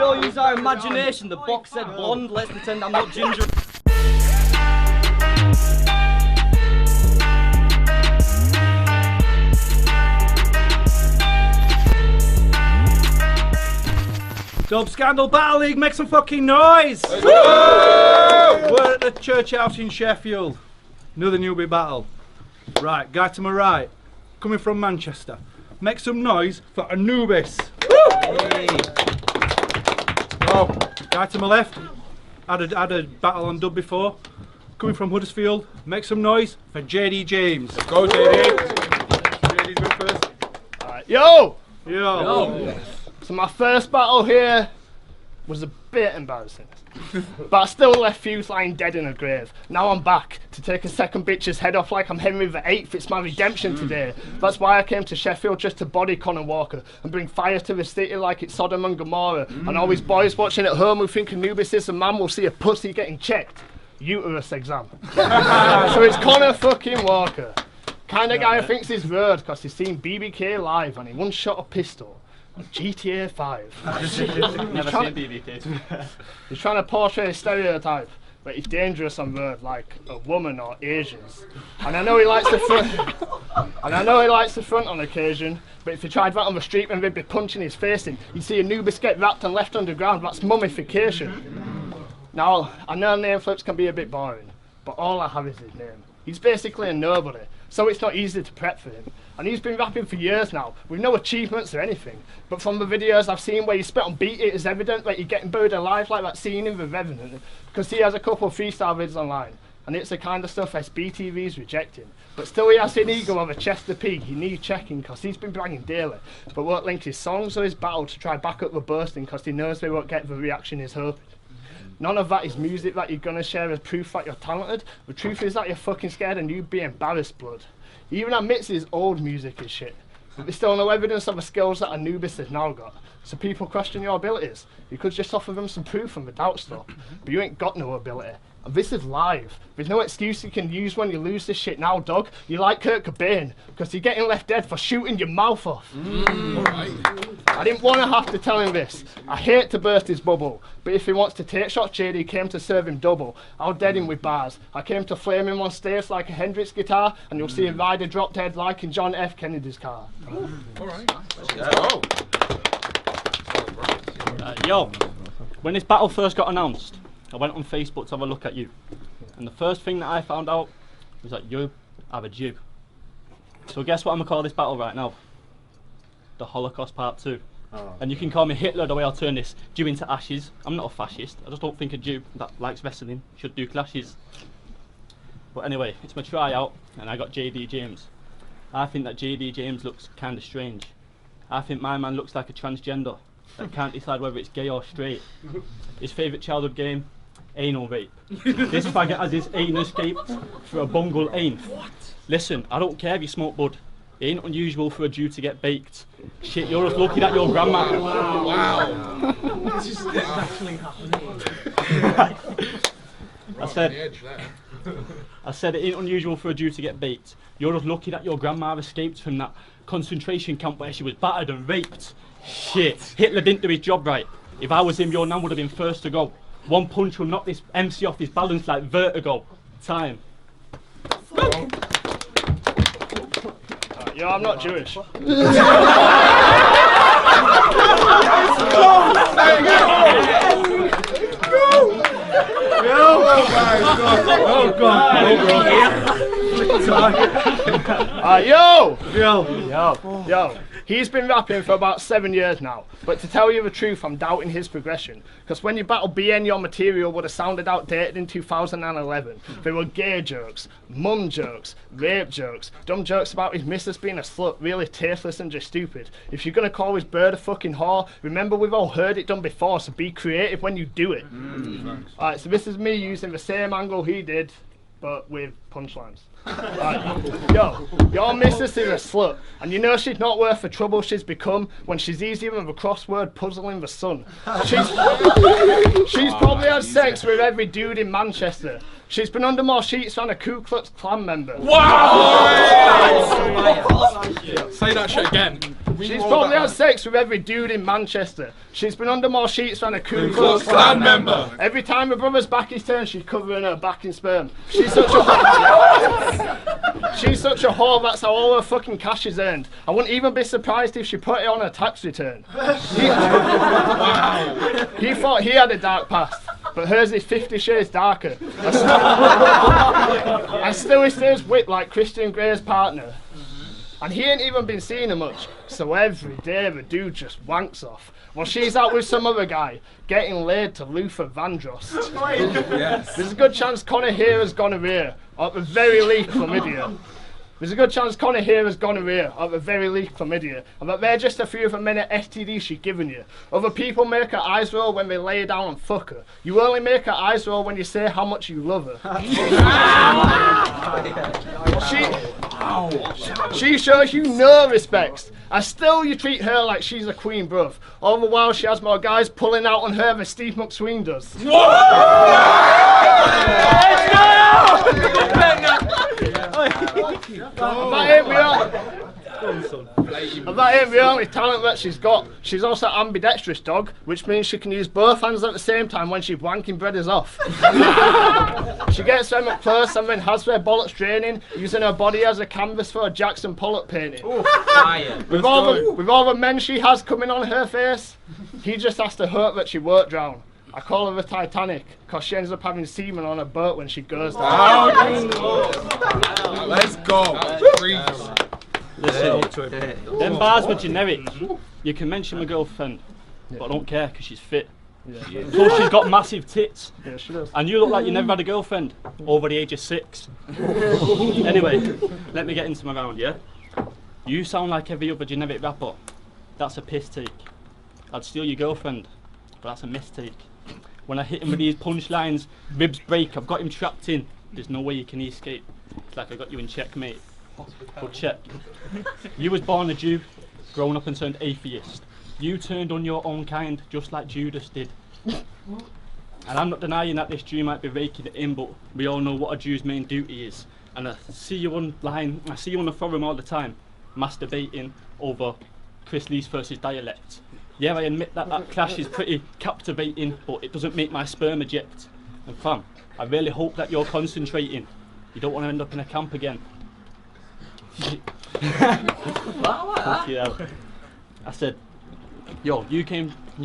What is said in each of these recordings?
all use our imagination. The box said blonde, let's pretend I'm not ginger. DubScandal Battle League, make some fucking noise! We're at the church house in Sheffield. Another newbie battle. Right, guy to my right, coming from Manchester. Make some noise for Anubis. Hey. Oh, guy to my left, had a battle on dub before. Coming from Huddersfield, make some noise for JD James. Let's go, JD. JD's going first. Alright, yo! Yo! So my first battle here was a bit embarrassing. But I still left Fuse lying dead in a grave. Now I'm back to take a second bitch's head off like I'm Henry VIII. It's my redemption today. That's why I came to Sheffield, just to body Conor Walker and bring fire to the city like it's Sodom and Gomorrah. And all these boys watching at home who think Anubis is a man will see a pussy getting checked. Uterus exam. So it's Conor fucking Walker. Kind of guy who thinks he's road because he's seen BBK live and he once shot a pistol. GTA 5. Never seen BBK. He's trying to portray a stereotype, but he's dangerous on road, like a woman or Asians. And I know he likes the front. On occasion, but if he tried that on the street and they'd be punching his face in, you'd see Anubis get wrapped and left underground. That's mummification. Now, I know name flips can be a bit boring, but all I have is his name. He's basically a nobody, so it's not easy to prep for him. And he's been rapping for years now, with no achievements or anything. But from the videos I've seen where you spit on beat, it is evident that you're getting buried alive like that scene in The Revenant, because he has a couple of freestyle vids online, and it's the kind of stuff SBTV's rejecting. But still he has an ego of a Chester Pig, he needs checking, because he's been bragging daily, but won't link his songs or his battle to try back up the bursting, because he knows they won't get the reaction he's hoping. None of that is music that you're gonna share as proof that you're talented. The truth is that you're fucking scared and you'd be embarrassed, blood. He even admits his old music is shit, but there's still no evidence of the skills that Anubis has now got. So people question your abilities. You could just offer them some proof from the doubt stop, but you ain't got no ability. And this is live. There's no excuse you can use when you lose this shit now, dog. You're like Kurt Cobain, because you're getting left dead for shooting your mouth off. I didn't want to have to tell him this. I hate to burst his bubble, but if he wants to take shots, JD came to serve him double. I'll dead him with bars. I came to flame him on stage like a Hendrix guitar, and you'll see a rider drop dead like in John F. Kennedy's car. Alright. Let's go. Yo, when this battle first got announced, I went on Facebook to have a look at you. And the first thing that I found out was that you have a Jew. So guess what I'm going to call this battle right now? The Holocaust Part 2. Oh. And you can call me Hitler the way I'll turn this Jew into ashes. I'm not a fascist. I just don't think a Jew that likes wrestling should do clashes. But anyway, it's my tryout and I got JD James. I think that JD James looks kind of strange. I think my man looks like a transgender that can't decide whether it's gay or straight. His favourite childhood game? Anal rape. This faggot has his anus escaped for a bungle aim. What? Listen, I don't care if you smoke bud. It ain't unusual for a Jew to get baked. Shit, you're just looking at your grandma. Wow. This is actually happening. I said it ain't unusual for a Jew to get baked. You're just looking at your grandma escaped from that concentration camp where she was battered and raped. Shit, Hitler didn't do his job right. If I was him, your nan would have been first to go. One punch will knock this MC off his balance like vertigo. Time. Yo, I'm not Jewish. Yo. He's been rapping for about 7 years now, but to tell you the truth, I'm doubting his progression. Because when you battle BN, your material would have sounded outdated in 2011. There were gay jokes, mum jokes, rape jokes, dumb jokes about his missus being a slut, really tasteless and just stupid. If you're gonna call his bird a fucking whore, remember we've all heard it done before, so be creative when you do it. Alright, so this is me using the same angle he did, but with punchlines. Yo, your missus is a slut, and you know she's not worth the trouble she's become when she's easier than the crossword puzzle in the sun. She's probably had sex with every dude in Manchester. She's been under more sheets than a Ku Klux Klan member. Wow! Say that shit again. She's probably had sex with every dude in Manchester. She's been under more sheets than a Ku Klux Klan member. Every time her brother's back is turned, she's covering her back in sperm. She's such a whore. She's such a whore, that's how all her fucking cash is earned. I wouldn't even be surprised if she put it on her tax return. He thought he had a dark past, but hers is 50 shades darker. And still he stays whipped like Christian Grey's partner. And he ain't even been seeing her much, so every day the dude just wanks off. Well, she's out with some other guy, getting laid to Luther Vandross. There's a good chance Connor here has gonorrhea, or at the very least chlamydia. There's a good chance Connor here has gonorrhea, or at the very least chlamydia, and that they're just a few of the many STDs she's given you. Other people make her eyes roll when they lay down and fuck her. You only make her eyes roll when you say how much you love her. She shows you no respect, and still you treat her like she's a queen, bruv. All the while she has more guys pulling out on her than Steve McSween does. That ain't the only talent that she's got. She's also ambidextrous, dog, which means she can use both hands at the same time when she's wanking breaders off. She gets them up close and then has their bollocks draining, using her body as a canvas for a Jackson Pollock painting. With all the men she has coming on her face, he just has to hope that she won't drown. I call her the Titanic, because she ends up having semen on her boat when she goes down. Let's go. Listen, them bars were generic. You can mention my girlfriend, but I don't care because she's fit. Plus she's got massive tits. Yeah, she does. And you look like you never had a girlfriend over the age of 6. Anyway, let me get into my round, yeah? You sound like every other generic rapper. That's a piss take. I'd steal your girlfriend, but that's a mistake. When I hit him with these punchlines, ribs break, I've got him trapped in. There's no way you can escape. It's like I got you in checkmate. But check. You was born a Jew, grown up and turned atheist. You turned on your own kind, just like Judas did. And I'm not denying that this Jew might be raking it in, but we all know what a Jew's main duty is. And I see you online, I see you on the forum all the time, masturbating over Chris Lee's versus dialect. Yeah, I admit that that clash is pretty captivating, but it doesn't make my sperm eject. And fam, I really hope that you're concentrating. You don't want to end up in a camp again. Yeah. I said, yo, you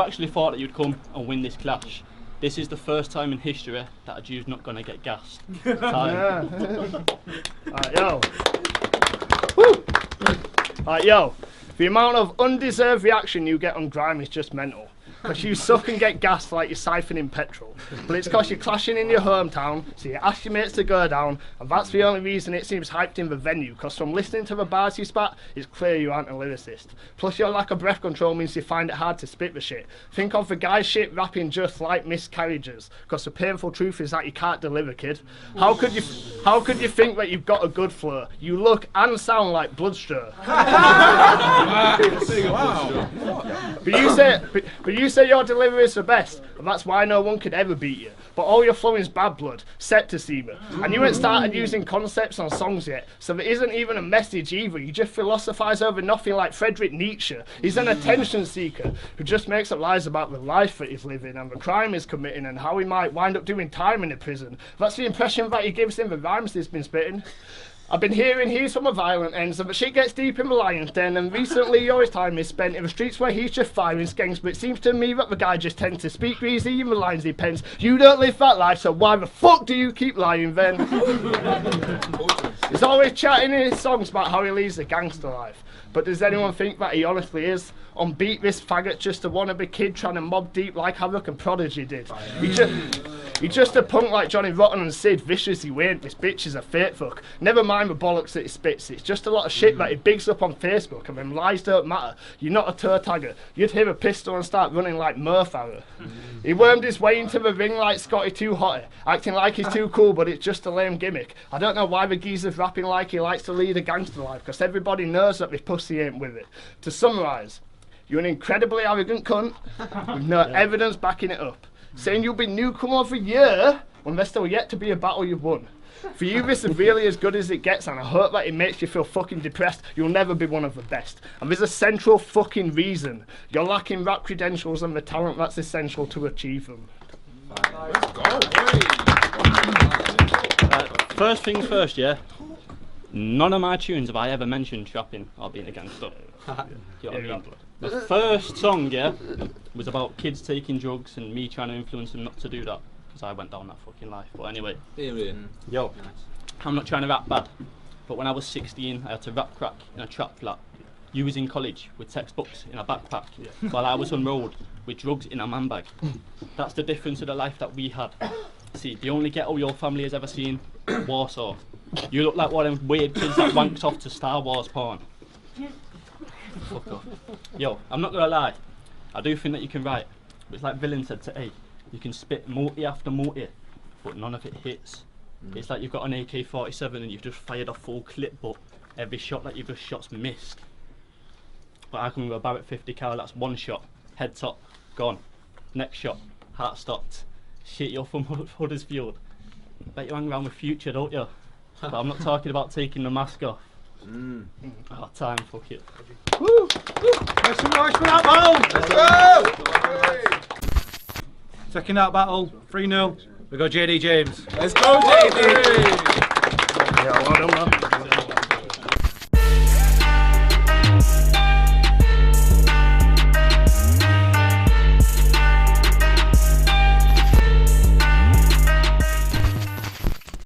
actually thought that you'd come and win this clash. This is the first time in history that a Jew's not gonna get gassed. Alright, yo. Woo! Alright, yo. The amount of undeserved reaction you get on Grime is just mental. Because you suck and get gassed like you're siphoning petrol. But it's because you're clashing in your hometown, so you ask your mates to go down, and that's the only reason it seems hyped in the venue, because from listening to the bars you spat, it's clear you aren't a lyricist. Plus your lack of breath control means you find it hard to spit the shit. Think of the guy's shit rapping just like miscarriages, because the painful truth is that you can't deliver, kid. How could you think that you've got a good flow? You look and sound like Bloodstir. But you say your delivery is the best, and that's why no one could ever beat you. But all your flowing's bad blood, septicemia. And you ain't started using concepts on songs yet, so there isn't even a message either. You just philosophise over nothing like Friedrich Nietzsche. He's an attention seeker who just makes up lies about the life that he's living and the crime he's committing and how he might wind up doing time in a prison. That's the impression that he gives in the rhymes he's been spitting. I've been hearing he's from a violent end, so the shit gets deep in the lion's den, and recently all his time is spent in the streets where he's just firing skanks, but it seems to me that the guy just tends to speak greasy in the lines he pens. You don't live that life, so why the fuck do you keep lying then? He's always chatting in his songs about how he leads a gangster life, but does anyone think that he honestly is? On beat, this faggot just a wannabe kid trying to mob deep like Havoc and Prodigy did. He's just a punk like Johnny Rotten and Sid, vicious he ain't, this bitch is a fake fuck. Never mind the bollocks that he spits, it's just a lot of shit that he bigs up on Facebook, and then lies don't matter. You're not a toe tagger, you'd hear a pistol and start running like Mo Farah. He wormed his way into the ring like Scotty Too Hotty, acting like he's too cool, but it's just a lame gimmick. I don't know why the geezer's rapping like he likes to lead a gangster life, because everybody knows that this pussy ain't with it. To summarise, you're an incredibly arrogant cunt with no evidence backing it up, saying you'll be newcomer of the year when there's still yet to be a battle you've won. For you, this is really as good as it gets, and I hope that it makes you feel fucking depressed. You'll never be one of the best. And there's a central fucking reason. You're lacking rap credentials and the talent that's essential to achieve them. Let's go. First things first, yeah. None of my tunes have I ever mentioned trapping or being a gangster. Do you know what I mean? The first song, yeah, was about kids taking drugs and me trying to influence them not to do that, because I went down that fucking life. But anyway, yo, I'm not trying to rap bad, but when I was 16, I had to rap crack in a trap flat. You was in college with textbooks in a backpack, while I was on road with drugs in a man bag. That's the difference of the life that we had. See, the only ghetto your family has ever seen, Warsaw. You look like one of them weird kids that wanks off to Star Wars porn. Fuck off. Yo, I'm not gonna lie, I do think that you can write, but it's like Villain said to A, you can spit multi after multi, but none of it hits. It's like you've got an AK-47 and you've just fired a full clip, but every shot that you've just shot's missed. But I can go about at 50 cal, that's one shot, head top, gone. Next shot, heart stopped. Shit, you're from Huddersfield. Bet you hang around with Future, don't you? But I'm not talking about taking the mask off. Oh, time, fuck it. Woo! Make some noise for that battle! Let's go. Second out battle, 3-0. We got JD James. Let's go, JD. Yeah, well done, man.